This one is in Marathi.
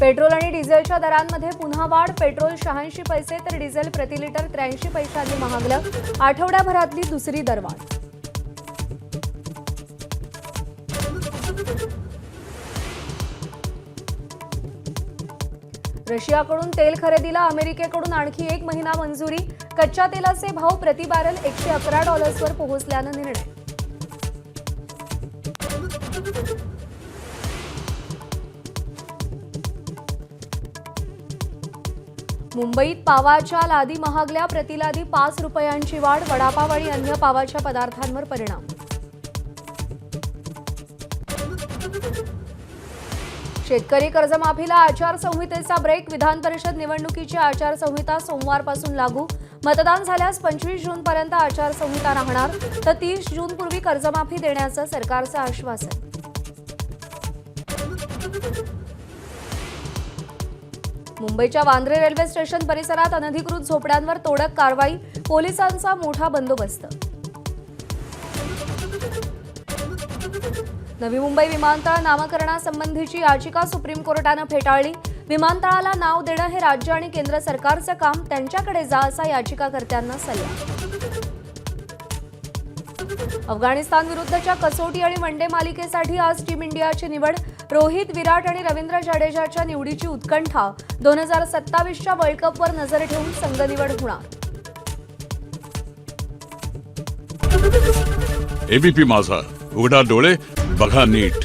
पेट्रोल आणि डिझेलच्या दरांमध्ये पुन्हा वाढ. पेट्रोल 86 पैसे तर डिझेल प्रति लिटर 83 पैशांनी महागलं. आठवड्याभरातली दुसरी दरवाढ. रशियाकडून तेल खरेदीला अमेरिकेकडून आणखी 1 महिना मंजुरी. कच्च्या तेलाचे भाव प्रति बॅरल $111 पोहोचल्यानं निर्णय. मुंबईत पावाच्या लादी महागल्या. प्रतिलादी 5 रुपयांची वाढ. वडापाव आणि अन्य पावाच्या पदार्थांवर परिणाम. शेतकरी कर्जमाफीला आचारसंहितेचा ब्रेक. विधान परिषद निवडणुकीची आचारसंहिता सोमवारपासून लागू. मतदान झाल्यास 25 जूनपर्यंत आचारसंहिता राहणार, तर 30 जूनपूर्वी कर्जमाफी देण्याचं सरकारचं आश्वासन. मुंबईच्या वांद्रे रेल्वे स्टेशन परिसरात अनधिकृत झोपड्यांवर तोडक कारवाई. पोलिसांचा मोठा बंदोबस्त. नवी मुंबई विमानतळ नामकरणासंबंधीची याचिका सुप्रीम कोर्टानं फेटाळली. विमानतळाला नाव देणं हे राज्य आणि केंद्र सरकारचं काम, त्यांच्याकडे जा असा याचिकाकर्त्यांना सल्ला. अफगाणिस्तान विरुद्धच्या कसोटी आणि वनडे मालिकेसाठी आज टीम इंडियाची निवड. रोहित, विराट आणि रवींद्र जाडेजाच्या निवडीची उत्कंठा. 2027च्या वर्ल्ड कपवर नजर ठेवून संघ निवड होणार. एबीपी माझा, उघडा डोळे बघा नीट.